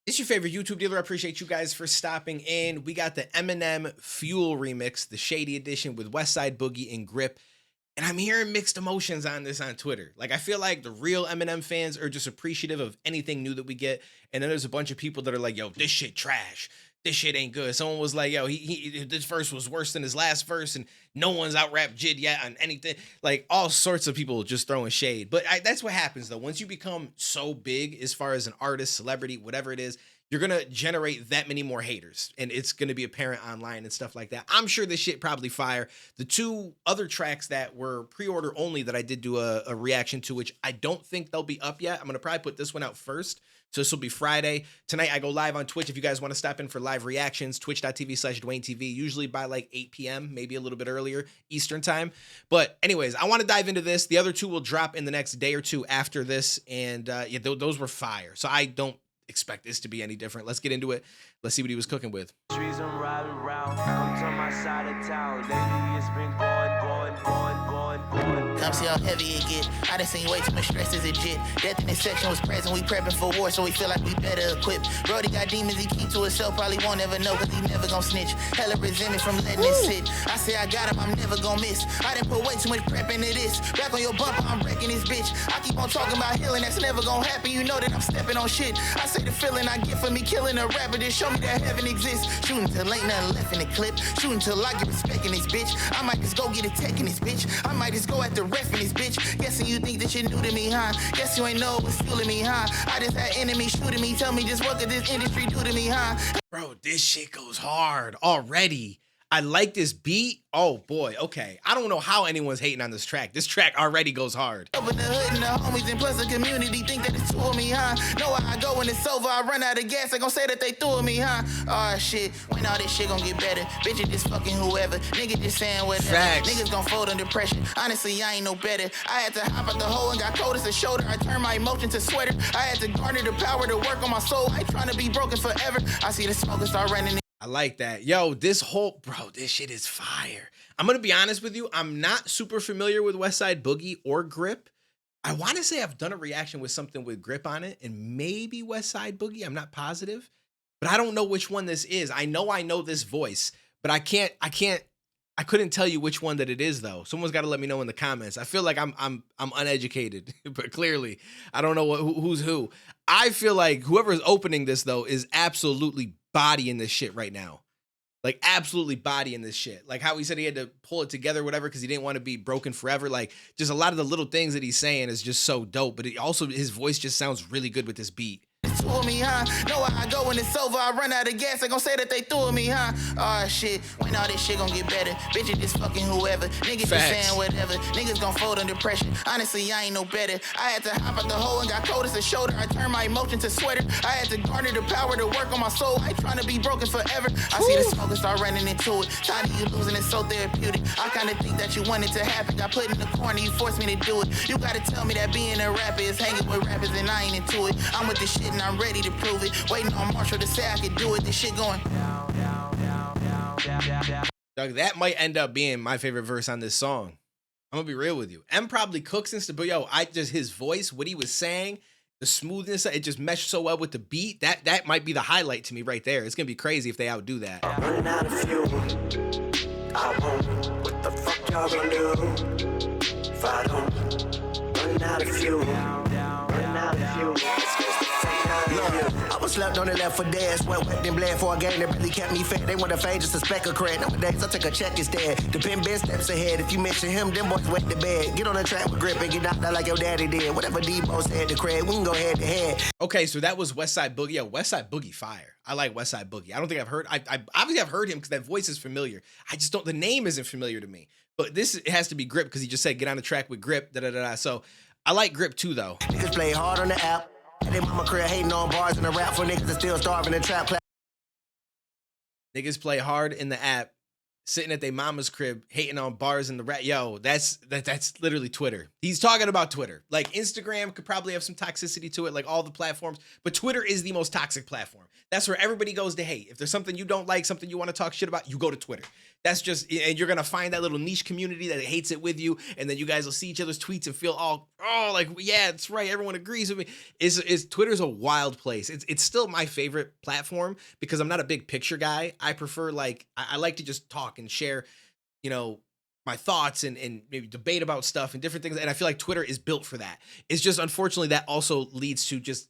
It's your favorite YouTube dealer. I appreciate you guys for stopping in. We got the Eminem Fuel remix, the Shady edition with Westside Boogie and Grip. And I'm hearing mixed emotions on this on Twitter. Like, I feel like the real Eminem fans are just appreciative of anything new that we get. And then there's a bunch of people that are like, yo, this shit trash. This shit ain't good. Someone was like, yo, this verse was worse than his last verse, and no one's out rapped Jid yet on anything. Like, all sorts of people just throwing shade. But that's what happens, though. Once you become so big as far as an artist, celebrity, whatever it is, you're going to generate that many more haters, and it's going to be apparent online and stuff like that. I'm sure this shit probably fire. The two other tracks that were pre-order only that I did do a reaction to, which I don't think they'll be up yet. I'm going to probably put this one out first. So this will be Friday. Tonight I go live on Twitch. If you guys want to stop in for live reactions, twitch.tv/DuaneTV, usually by like 8 p.m., maybe a little bit earlier Eastern time. But anyways, I want to dive into this. The other two will drop in the next day or two after this. And yeah, those were fire. So I don't expect this to be any different. Let's get into it. Let's see what he was cooking with. Trees I'm riding around, come to my side of town. Lately it's been going. Come see how heavy it get. I done seen way too much stress as a jit. Death in this section was present, we prepping for war, so we feel like we better equipped. Brody got demons he keep to himself, probably won't ever know, cause he never gon' snitch. Hella resentment from letting it sit. I say I got him, I'm never gon' miss. I done put way too much prep into this. Back on your bumper, I'm wrecking this bitch. I keep on talking about healing, that's never gon' happen. You know that I'm stepping on shit. I say the feeling I get from me killing a rapper, just show me that heaven exists. Shooting till ain't nothing left in the clip. Shooting till I get respect in this bitch. I might just go get a tech in this bitch. I might just go at the ref in this bitch. Guessing you think that you're new to me, huh? Guess you ain't know what's fueling me, huh? I just had enemies shooting me. Tell me just what could this industry do to me, huh? Bro, this shit goes hard already. I like this beat. Oh boy, okay. I don't know how anyone's hating on this track. This track already goes hard. Open the hood and the homies and plus the community think that it's two of me, huh? Know how I go when it's over, I run out of gas, they gon' say that they threw me, huh? Oh shit, when all this shit gon' get better, bitch it just fucking whoever, nigga just saying whatever. Facts. Niggas gon' fold under pressure, honestly I ain't no better. I had to hop out the hole and got cold as a shoulder, I turned my emotion to sweater. I had to garner the power to work on my soul, I ain't trying to be broken forever. I see the smoke and start running. I like that. Yo, this shit is fire. I'm going to be honest with you. I'm not super familiar with Westside Boogie or Grip. I want to say I've done a reaction with something with Grip on it and maybe Westside Boogie. I'm not positive, but I don't know which one this is. I know this voice, but I couldn't tell you which one that it is though. Someone's got to let me know in the comments. I feel like I'm uneducated, but clearly I don't know who's who. I feel like whoever's opening this though is absolutely bodying this shit right now. Like absolutely bodying this shit. Like how he said he had to pull it together, whatever, because he didn't want to be broken forever. Like just a lot of the little things that he's saying is just so dope. But his voice just sounds really good with this beat. Threw me, huh? Know how I go when it's over, I run out of gas, they gon' say that they threw me, huh? Oh shit, when all this shit gon' get better, bitch it just fucking whoever, niggas just saying whatever, niggas gon' fold under pressure, honestly I ain't no better. I had to hop out the hole and got cold as a shoulder, I turned my emotion to sweater, I had to garner the power to work on my soul, I ain't trying to be broken forever. I see the smoke and start running into it, tired of you losing, it's so therapeutic. I kinda think that you want it to happen, got put in the corner, you forced me to do it. You gotta tell me that being a rapper is hanging with rappers and I ain't into it. I'm with this shit and I'm ready to prove it. Waiting on Marshall to say I could do it. This shit going. Doug, that might end up being my favorite verse on this song. I'm gonna be real with you. M probably cooks and stuff, but yo, his voice, what he was saying, the smoothness, it just meshed so well with the beat. That might be the highlight to me right there. It's gonna be crazy if they outdo that. Running out of fuel. I won't. What the fuck y'all gonna do? If I don't. Running out of fuel. Running out of fuel. I was slept on the left for dead, sweat wet then bled for a game that really kept me fed. They want to fade just a speck of cred. Nowadays I take a check instead. The pen been steps ahead. If you mention him, them boys wet the bed. Get on the track with Grip and get knocked out like your daddy did. Whatever Debo said to cred, we can go head to head. Okay, so that was Westside Boogie. Yeah, Westside Boogie fire. I like Westside Boogie. I don't think I've heard. I obviously I've heard him because that voice is familiar. I just don't. The name isn't familiar to me. But this has to be Grip because he just said get on the track with Grip. So I like Grip too though. Niggas play hard on the app. They mama career hating on bars in the rap for niggas that still starving in trap. Niggas play hard in the app, sitting at their mama's crib, hating on bars in the rap. Yo, that's literally Twitter. He's talking about Twitter. Like Instagram could probably have some toxicity to it, like all the platforms, but Twitter is the most toxic platform. That's where everybody goes to hate. If there's something you don't like, something you want to talk shit about, you go to Twitter. That's just, and you're gonna find that little niche community that hates it with you, and then you guys will see each other's tweets and feel all, oh, like, yeah, that's right, everyone agrees with me. Is Twitter's a wild place. It's still my favorite platform because I'm not a big picture guy. I prefer I like to just talk and share, you know, my thoughts and maybe debate about stuff and different things. And I feel like Twitter is built for that. It's just unfortunately that also leads to just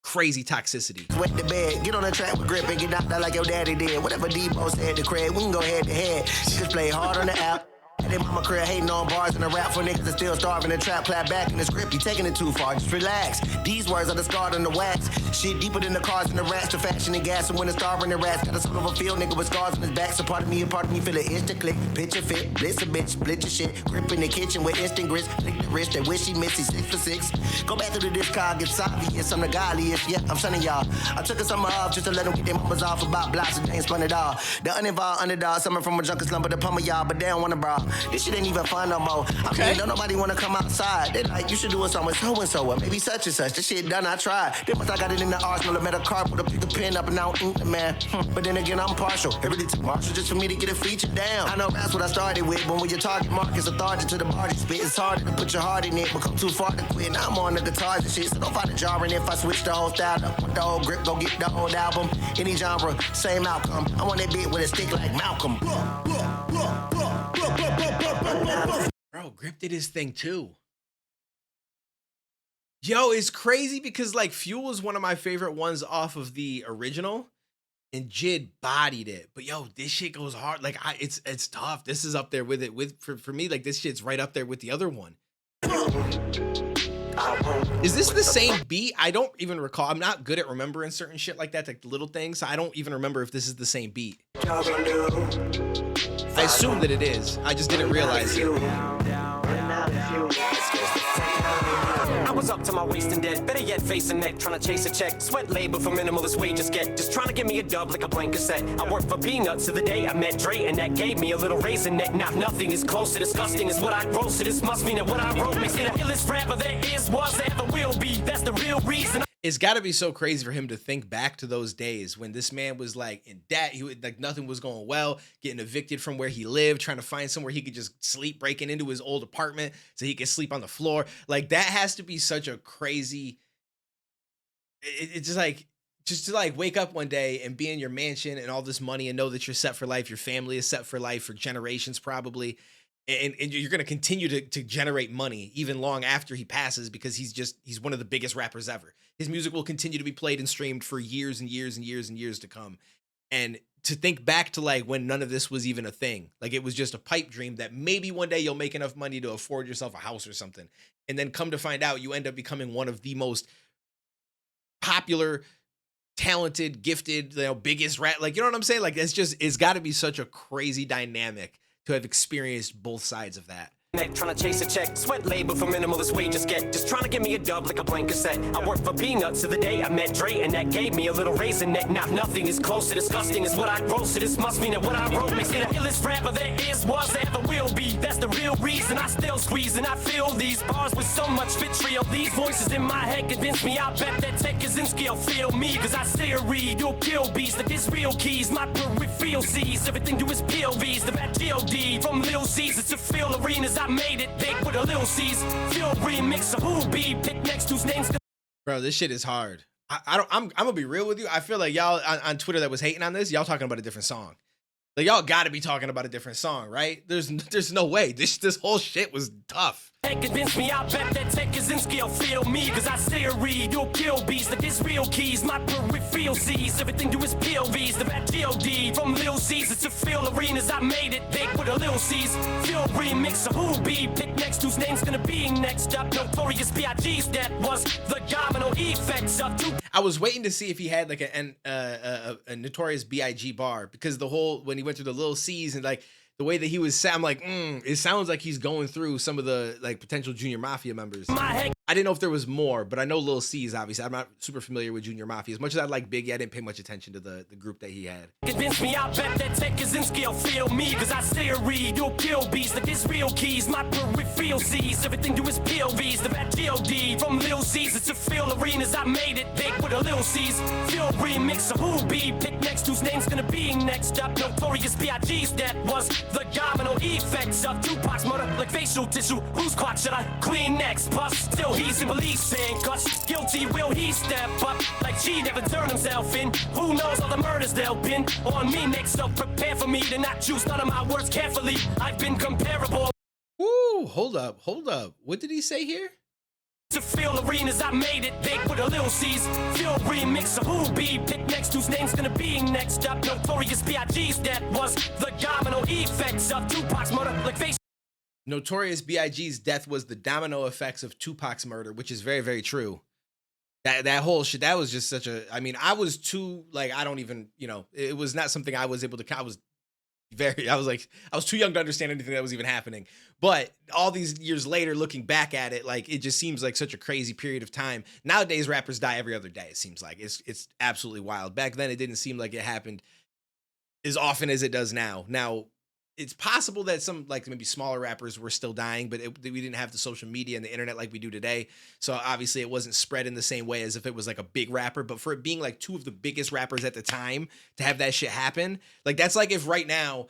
crazy toxicity. Wet the bed, get on the track with grip and get knocked out like your daddy did. Whatever Debo said to Craig, we can go head to head. Niggas play hard on the app. They mama career hating on bars in the rap for niggas that still starving the trap, clap back in the script. You taking it too far, just relax. These words are the scarred on the wax. Shit deeper than the cars and the rats, to fashion and gas. And when it's starving the rats, got a soul of a field nigga with scars on his back. So part of me feel it itch to click. Picture fit, blitz a bitch, split your shit. Grip in the kitchen with instant grits. Flick the wrist, they wish he missed, he 6 for 6. Go back through the discard, it's obvious, I'm the godliest. Yeah, I'm sonning y'all. I took a summer off just to let them get their mamas off about blocks and they ain't spun it all. The uninvolved underdog, summer from a junkie slumber to pummel y'all, but they don't wanna brawl. This shit ain't even fun no more. I mean, don't nobody wanna come outside. They like, you should do it somewhere so and so, or maybe such and such. This shit done, I tried. Then once I got it in the arsenal, I met a car, put pick a pen up and out, man. But then again, I'm partial. It really took Marshall just for me to get a feature down. I know that's what I started with, but when your target market's authority to the bar, spit, it's harder to put your heart in it, but come too far to quit. Now I'm on the guitars and shit, so don't find it jarring if I switch the whole style up. Want the whole grip, go get the old album. Any genre, same outcome. I want that bit with a stick like Malcolm. Bro, Grip did his thing too. Yo, it's crazy because like Fuel is one of my favorite ones off of the original, and Jid bodied it. But yo, this shit goes hard. Like it's tough. This is up there with it. For me, like this shit's right up there with the other one. Is this the same beat? I don't even recall. I'm not good at remembering certain shit like that, like little things. So I don't even remember if this is the same beat. I assume that it is. I just didn't realize it. I was up to my waist and dead, better yet facing neck, trying to chase a check. Sweat labor for minimalist wages get, just trying to give me a dub like a blank cassette. I worked for peanuts to the day I met Dre, and that gave me a little raisin neck. Now nothing is close to disgusting as what I grow, so this must mean that what I wrote makes it the illest rapper there is, was, there ever will be. That's the real reason. It's got to be so crazy for him to think back to those days when this man was like in debt. He would, like nothing was going well, getting evicted from where he lived, trying to find somewhere he could just sleep, breaking into his old apartment so he could sleep on the floor. Like that has to be such a crazy. It's just to like wake up one day and be in your mansion and all this money and know that you're set for life. Your family is set for life for generations probably. And you're going to continue to generate money even long after he passes because he's one of the biggest rappers ever. His music will continue to be played and streamed for years and years and years and years to come. And to think back to like when none of this was even a thing, like it was just a pipe dream that maybe one day you'll make enough money to afford yourself a house or something. And then come to find out you end up becoming one of the most popular, talented, gifted, biggest rap. Like, you know what I'm saying? Like it's got to be such a crazy dynamic to have experienced both sides of that. Trying to chase a check, sweat labor for minimalist wages get, just trying to give me a dub like a blank cassette. I worked for peanuts to the day I met Dre, and that gave me a little raisin neck. Now nothing is close to disgusting as what I wrote, so this must mean that what I wrote makes it the illest rapper there is, was, there ever will be. That's the real reason I still squeeze and I feel these bars with so much vitriol. These voices in my head convince me. I bet that Tech Kaczynski will feel me, cause I say a read, you'll kill beats like this real keys. My peripheral sees everything to his POVs. The bad G.O.D. from Lil Caesar to Phil Arenas. I made it big with a Lil C's. Phil remix of who be pick next whose names. Bro, this shit is hard. I'm gonna be real with you. I feel like y'all on Twitter that was hating on this, y'all talking about a different song. Like y'all got to be talking about a different song, right? There's no way. This whole shit was tough. Convince me, I bet that Tech Kaczynski will feel me, cause I say a read, you'll kill beats like this real keys. My peripheral sees everything to his POVs. The bad G.O.D. from Lil Caesar to Phil Arenas. I made it big with a Lil C's. Phil remix of who be pick next whose name's gonna be next up. Notorious B.I.G.'s that was the domino effects of two. I was waiting to see if he had like a Notorious B.I.G. bar, because the whole when he went through the Lil C's and like the way that he was, I'm like, it sounds like he's going through some of the like potential Junior Mafia members. My head I didn't know if there was more, but I know Lil C's obviously. I'm not super familiar with Junior Mafia. As much as I like Biggie, I didn't pay much attention to the group that he had. Convince me, I bet that Tech Kaczynski will feel me. Cause I say a read, you'll kill beats like his real keys. My peripheral sees everything to his POVs. The bad GOD from Lil C's to Phil Arenas. I made it big with a Lil C's. Phil remix of who be. Pick next, whose name's gonna be next up. Notorious B.I.G.'s that was the domino effects of Tupac's murder. Like facial tissue, whose clock should I clean next? Plus, still he's in police handcuffs. Guilty, will he step up? Like G never turned himself in. Who knows all the murders they'll pin on me? Next up, prepare for me to not choose none of my words carefully. I've been comparable. Ooh, hold up. What did he say here? To Phil Arenas, I made it big with a Lil C's. Phil remix of who be. Pick next, whose name's gonna be next up. Notorious B.I.G.'s that was the domino effects of Tupac's murder. Like face. Notorious B.I.G.'s death was the domino effects of Tupac's murder, which is very, very true. That whole shit, that was just such a, I mean, I was too, like, I don't even, it was not something I was able to, I was too young to understand anything that was even happening. But all these years later, looking back at it, like, it just seems like such a crazy period of time. Nowadays, rappers die every other day, it seems like. It's absolutely wild. Back then, it didn't seem like it happened as often as it does now. Now, it's possible that some, like, maybe smaller rappers were still dying, but we didn't have the social media and the internet like we do today. So obviously it wasn't spread in the same way as if it was like a big rapper. But for it being like two of the biggest rappers at the time to have that shit happen, like, that's like if right now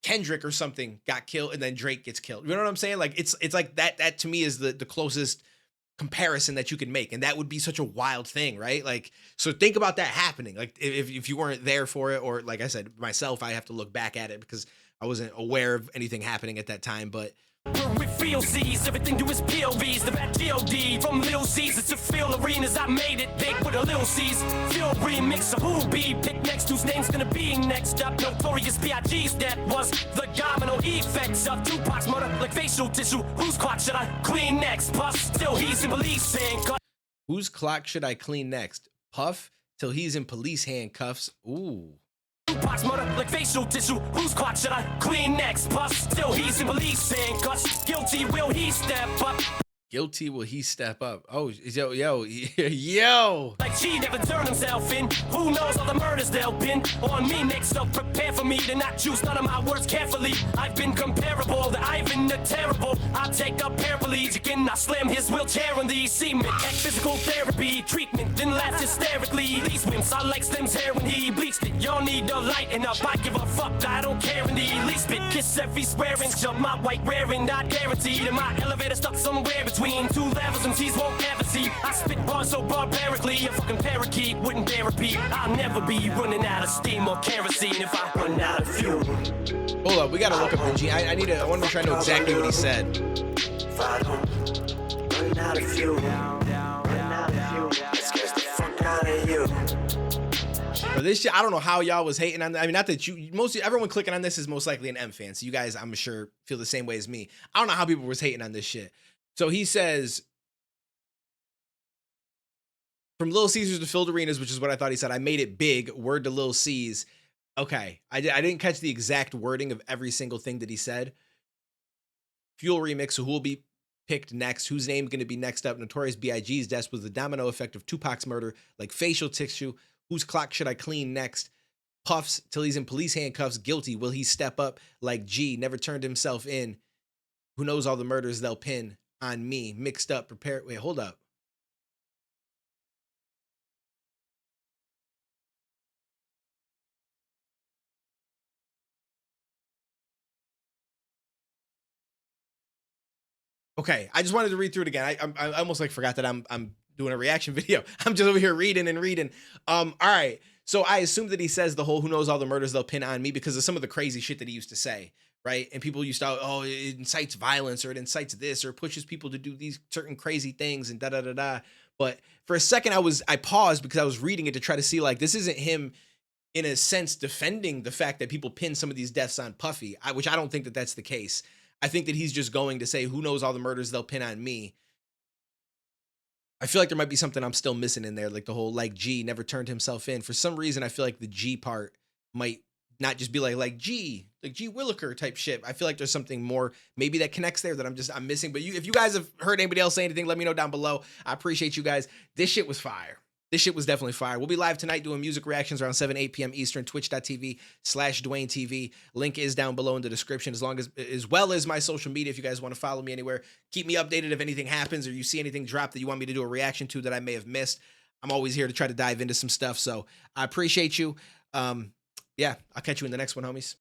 Kendrick or something got killed and then Drake gets killed. You know what I'm saying? Like, it's like that to me is the closest comparison that you can make, and that would be such a wild thing, right? Like, so think about that happening. Like, if you weren't there for it, or like I said, myself, I have to look back at it because I wasn't aware of anything happening at that time. But Peripheral sees everything to his POVs. The bad GOD from Lil C's to Phil Arenas. I made it big with a Lil C's. Phil remix of who be. Pick next, whose name's gonna be next up. Notorious B.I.G.'s that was the domino effects of Tupac's murder. Like facial tissue, whose clock should I clean next? Plus, still he's in police handcuffs. Whose clock should I clean next? Puff till he's in police handcuffs. Ooh. Tupac's murder, like facial tissue. Whose clock should I clean next? Plus, still he's in police handcuffs. Guilty, will he step up? Guilty, will he step up? Oh, yo. Like G never turned himself in. Who knows all the murders they'll pin on me next up. Prepare for me to not choose none of my words carefully. I've been comparable to Ivan the Terrible. I take up paraplegic and I slam his wheelchair on the cement. Act physical therapy, treatment, then laugh hysterically. These wimps, I like Slim's hair when he bleached it. Y'all need to lighten up, I give a fuck, I don't care in the least bit. Kiss every square inch of my white wearing, not guaranteed. And my elevator stuck somewhere between two levels and T's won't ever see. I spit bars so barbarically, a fucking parakeet wouldn't dare repeat. I'll never be running out of steam or kerosene if I run out of fuel. Hold up, we gotta look up the G. I want to make sure I know exactly what he said. If I don't run out of fuel, it scares the fuck out of you. But this shit, I don't know how y'all was hating on that. I mean, not that everyone clicking on this is most likely an M fan. So you guys, I'm sure, feel the same way as me. I don't know how people was hating on this shit. So he says, from Lil Caesars to Phil Arenas, which is what I thought he said, I made it big, word to Lil C's. Okay, I didn't catch the exact wording of every single thing that he said. Fuel remix, so who will be picked next? Whose name going to be next up? Notorious B.I.G.'s death was the domino effect of Tupac's murder, like facial tissue. Whose clock should I clean next? Puffs till he's in police handcuffs. Guilty, will he step up? Like G, never turned himself in. Who knows all the murders they'll pin on me? Mixed up, prepared. Wait, hold up. Okay, I just wanted to read through it again. I almost like forgot that I'm doing a reaction video. I'm just over here reading. All right. So I assume that he says the whole "who knows all the murders they'll pin on me" because of some of the crazy shit that he used to say, right? And people used to, oh, it incites violence or it incites this or pushes people to do these certain crazy things and da da da da. But for a second, I paused because I was reading it to try to see, like, this isn't him in a sense defending the fact that people pin some of these deaths on Puffy, which I don't think that that's the case. I think that he's just going to say, who knows all the murders they'll pin on me. I feel like there might be something I'm still missing in there, like the whole like G never turned himself in. For some reason, I feel like the G part might not just be like G Williker type shit. I feel like there's something more maybe that connects there that I'm missing. But if you guys have heard anybody else say anything, let me know down below. I appreciate you guys. This shit was fire. This shit was definitely fire. We'll be live tonight doing music reactions around 8 p.m. Eastern, twitch.tv/DuaneTV. Link is down below in the description, as well as my social media if you guys want to follow me anywhere. Keep me updated if anything happens or you see anything drop that you want me to do a reaction to that I may have missed. I'm always here to try to dive into some stuff. So I appreciate you. Yeah, I'll catch you in the next one, homies.